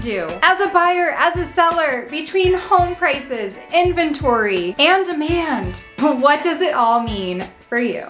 do as a buyer, as a seller, between home prices, inventory, and demand. What does it all mean for you?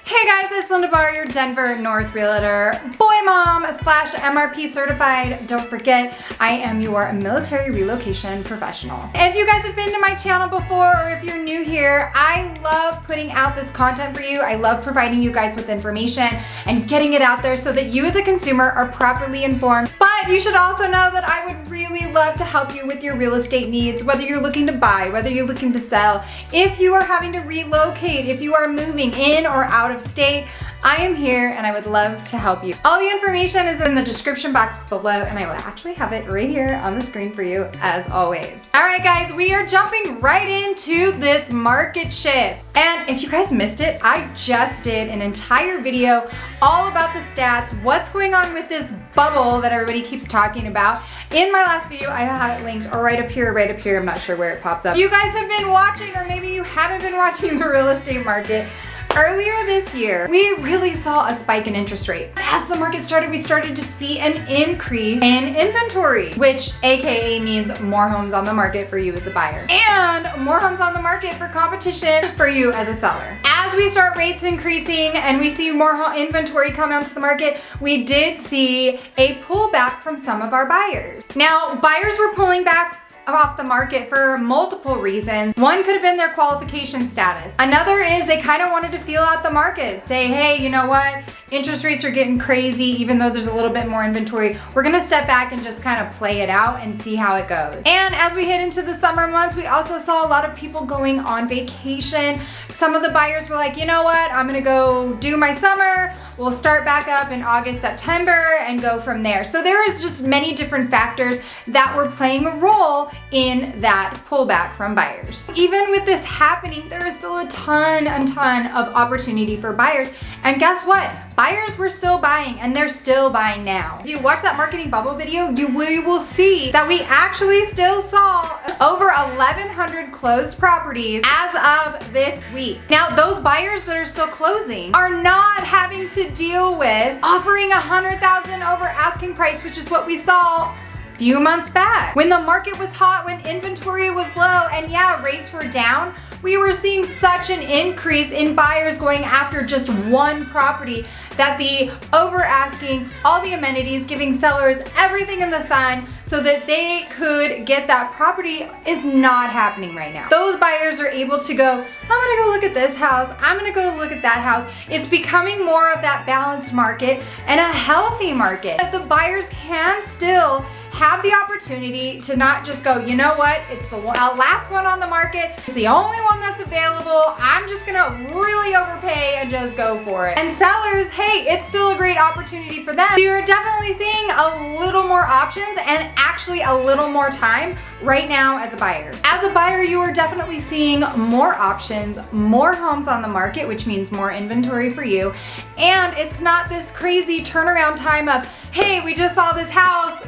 Hey guys, it's Linda Barr, your Denver North Realtor, boy mom / MRP certified. Don't forget, I am your military relocation professional. If you guys have been to my channel before, or if you're new here, I love putting out this content for you. I love providing you guys with information and getting it out there so that you as a consumer are properly informed. But you should also know that I would really love to help you with your real estate needs, whether you're looking to buy, whether you're looking to sell, if you are having to relocate, if you are moving in or out of state. I am here and I would love to help you. All the information is in the description box below, and I will actually have it right here on the screen for you as always. All right guys, we are jumping right into this market shift. And if you guys missed it, I just did an entire video all about the stats, what's going on with this bubble that everybody keeps talking about. In my last video, I have it linked right up here, I'm not sure where it pops up. You guys have been watching, or maybe you haven't been watching the real estate market. Earlier this year, we really saw a spike in interest rates. As the market started, we started to see an increase in inventory, which AKA means more homes on the market for you as a buyer, and more homes on the market for competition for you as a seller. As we start rates increasing and we see more inventory come onto the market, we did see a pullback from some of our buyers. Now, buyers were pulling back off the market for multiple reasons. One could have been their qualification status. Another is they kind of wanted to feel out the market, say, hey, you know what? Interest rates are getting crazy, even though there's a little bit more inventory. We're gonna step back and just kind of play it out and see how it goes. And as we hit into the summer months, we also saw a lot of people going on vacation. Some of the buyers were like, you know what? I'm gonna go do my summer. We'll start back up in August, September, and go from there. So there is just many different factors that were playing a role in that pullback from buyers. Even with this happening, there is still a ton of opportunity for buyers. And guess what? Buyers were still buying, and they're still buying now. If you watch that marketing bubble video, you will see that we actually still saw over 1,100 closed properties as of this week. Now, those buyers that are still closing are not having to deal with offering $100,000 over asking price, which is what we saw a few months back. When the market was hot, when inventory was low, and yeah, rates were down, we were seeing such an increase in buyers going after just one property that the over asking, all the amenities, giving sellers everything in the sun so that they could get that property is not happening right now. Those buyers are able to go, I'm gonna go look at this house, I'm gonna go look at that house. It's becoming more of that balanced market and a healthy market. But the buyers can still have the opportunity to not just go, you know what, it's the last one on the market, it's the only one that's available, I'm just gonna really overpay and just go for it. And sellers, hey, it's still a great opportunity for them. You're definitely seeing a little more options and actually a little more time right now as a buyer. As a buyer, you are definitely seeing more options, more homes on the market, which means more inventory for you. And it's not this crazy turnaround time of, hey, we just saw this house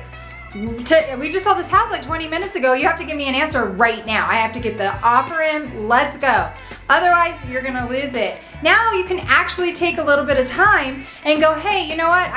like 20 minutes ago. You have to give me an answer right now. I have to get the offer in, let's go. Otherwise, you're gonna lose it. Now you can actually take a little bit of time and go, hey, you know what?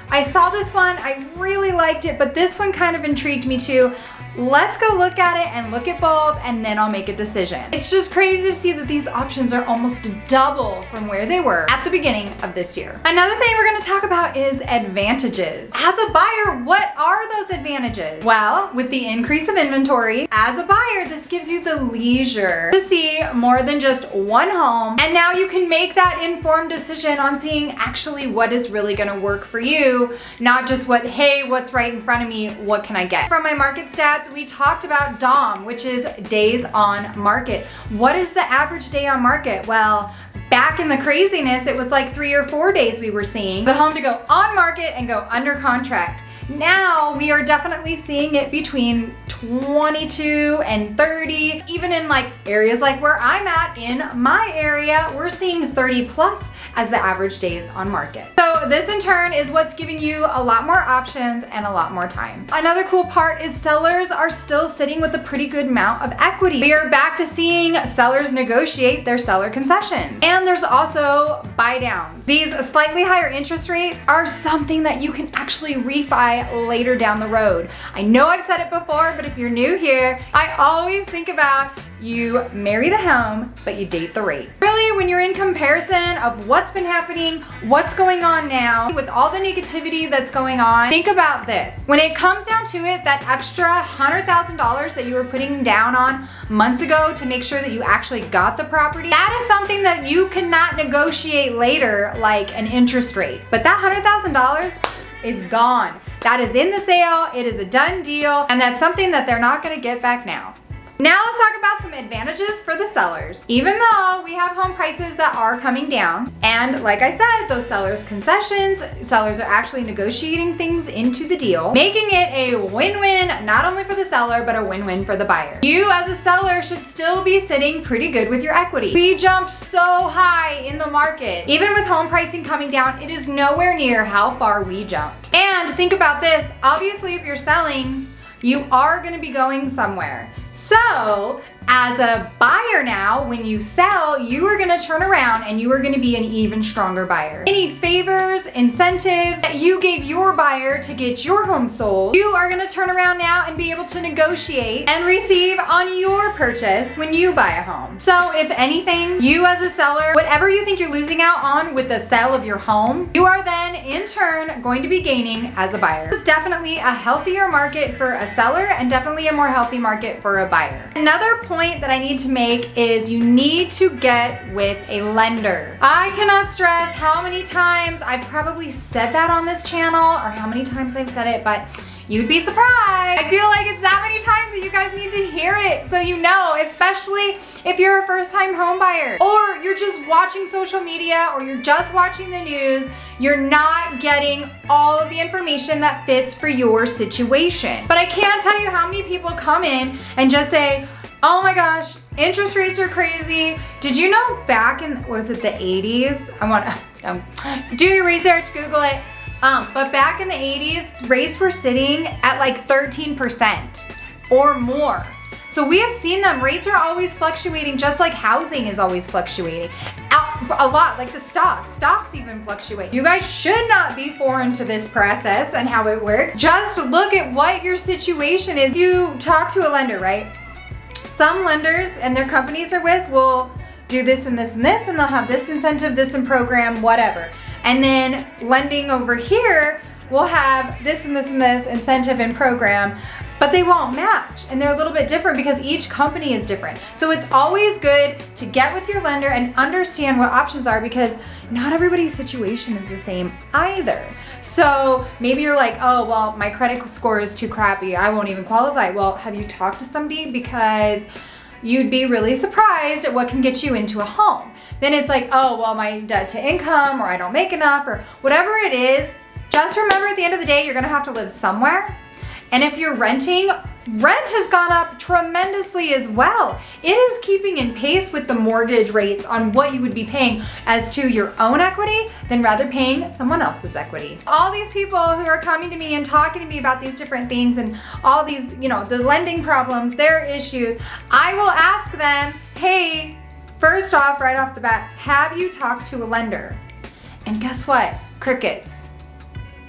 I saw this one, I really liked it, but this one kind of intrigued me too. Let's go look at it and look at both, and then I'll make a decision. It's just crazy to see that these options are almost double from where they were at the beginning of this year. Another thing we're gonna talk about is advantages. As a buyer, what are those advantages? Well, with the increase of inventory, as a buyer, this gives you the leisure to see more than just one home, and now you can make that informed decision on seeing actually what is really gonna work for you, not just what, hey, what's right in front of me, what can I get? From my market stats, we talked about DOM, which is days on market. What is the average day on market? Well, back in the craziness, it was like 3 or 4 days we were seeing the home to go on market and go under contract. Now we are definitely seeing it between 22 and 30. Even in like areas like where I'm at in my area, we're seeing 30 plus as the average days on market. So So this in turn is what's giving you a lot more options and a lot more time. Another cool part is sellers are still sitting with a pretty good amount of equity. We are back to seeing sellers negotiate their seller concessions. And there's also buy downs. These slightly higher interest rates are something that you can actually refi later down the road. I know I've said it before, but if you're new here, I always think about you marry the home, but you date the rate. Really, when you're in comparison of what's been happening, what's going on now, with all the negativity that's going on, think about this. When it comes down to it, that extra $100,000 that you were putting down on months ago to make sure that you actually got the property, that is something that you cannot negotiate later like an interest rate. But that $100,000 is gone. That is in the sale, it is a done deal, and that's something that they're not gonna get back now. Now let's talk about some advantages for the sellers. Even though we have home prices that are coming down, and like I said, those sellers' concessions, sellers are actually negotiating things into the deal, making it a win-win, not only for the seller, but a win-win for the buyer. You as a seller should still be sitting pretty good with your equity. We jumped so high in the market. Even with home pricing coming down, it is nowhere near how far we jumped. And think about this, obviously if you're selling, you are gonna be going somewhere. So, as a buyer now, when you sell, you are gonna turn around and you are gonna be an even stronger buyer. Any favors, incentives that you gave your buyer to get your home sold, you are gonna turn around now and be able to negotiate and receive on your purchase when you buy a home. So if anything, you as a seller, whatever you think you're losing out on with the sale of your home, you are then in turn going to be gaining as a buyer. This is definitely a healthier market for a seller and definitely a more healthy market for a buyer. Another point that I need to make is you need to get with a lender. I cannot stress how many times I've probably said that on this channel or how many times I've said it, but you'd be surprised. I feel like it's that many times that you guys need to hear it so you know, especially if you're a first-time home buyer or you're just watching social media or you're just watching the news, you're not getting all of the information that fits for your situation. But I can't tell you how many people come in and just say, oh my gosh, interest rates are crazy. Did you know back in, was it the 80s? Do your research, Google it. But back in the 80s, rates were sitting at like 13% or more. So we have seen them, rates are always fluctuating just like housing is always fluctuating. A lot, like the stocks even fluctuate. You guys should not be foreign to this process and how it works. Just look at what your situation is. You talk to a lender, right? Some lenders and their companies are with will do this and this and this, and they'll have this incentive, this and program, whatever. And then lending over here will have this and this and this incentive and program, but they won't match. And they're a little bit different because each company is different. So it's always good to get with your lender and understand what options are because not everybody's situation is the same either. So maybe you're like, oh, well, my credit score is too crappy. I won't even qualify. Well, have you talked to somebody? Because you'd be really surprised at what can get you into a home. Then it's like, oh, well, my debt to income, or I don't make enough, or whatever it is. Just remember at the end of the day, you're gonna have to live somewhere. And if you're renting, rent has gone up tremendously as well. It is keeping in pace with the mortgage rates on what you would be paying as to your own equity than rather paying someone else's equity. All these people who are coming to me and talking to me about these different things and all these, the lending problems, their issues, I will ask them, hey, first off, right off the bat, have you talked to a lender? And guess what? Crickets.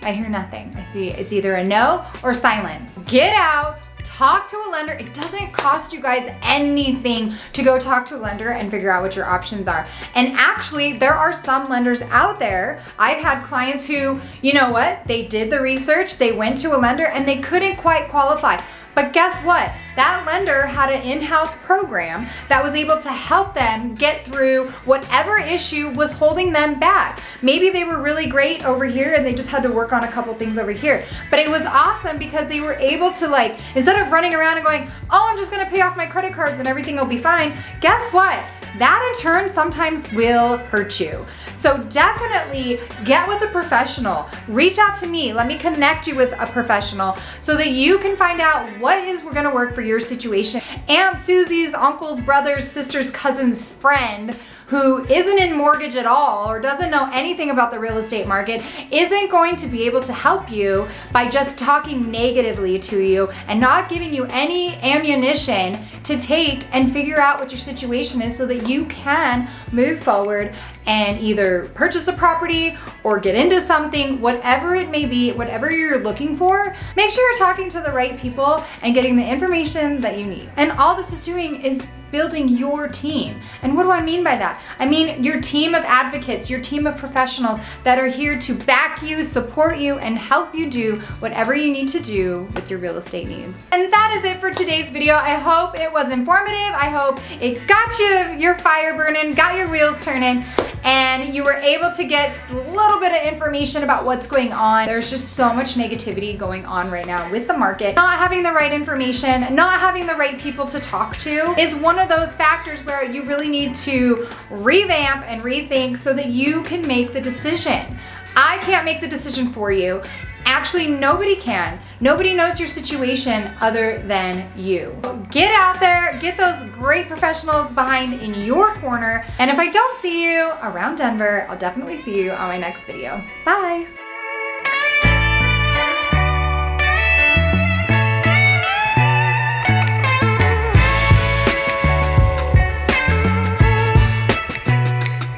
I hear nothing. I see it's either a no or silence. Get out, talk to a lender. It doesn't cost you guys anything to go talk to a lender and figure out what your options are. And actually, there are some lenders out there. I've had clients who, you know what? They did the research, they went to a lender and they couldn't quite qualify. But guess what? That lender had an in-house program that was able to help them get through whatever issue was holding them back. Maybe they were really great over here and they just had to work on a couple things over here. But it was awesome because they were able to, instead of running around and going, oh, I'm just gonna pay off my credit cards and everything will be fine. Guess what? That in turn sometimes will hurt you. So definitely get with a professional. Reach out to me. Let me connect you with a professional so that you can find out what is gonna work for your situation. Aunt Susie's uncle's brother's sister's cousin's friend who isn't in mortgage at all or doesn't know anything about the real estate market isn't going to be able to help you by just talking negatively to you and not giving you any ammunition to take and figure out what your situation is so that you can move forward and either purchase a property or get into something, whatever it may be, whatever you're looking for. Make sure you're talking to the right people and getting the information that you need. And all this is doing is building your team. And what do I mean by that? I mean your team of advocates, your team of professionals that are here to back you, support you, and help you do whatever you need to do with your real estate needs. And that is it for today's video. I hope it was informative. I hope it got your fire burning, got your wheels turning, and you were able to get a little bit of information about what's going on. There's just so much negativity going on right now with the market. Not having the right information, not having the right people to talk to is one of those factors where you really need to revamp and rethink so that you can make the decision. I can't make the decision for you. Actually, nobody can. Nobody knows your situation other than you. Get out there, get those great professionals behind in your corner, and if I don't see you around Denver, I'll definitely see you on my next video. Bye.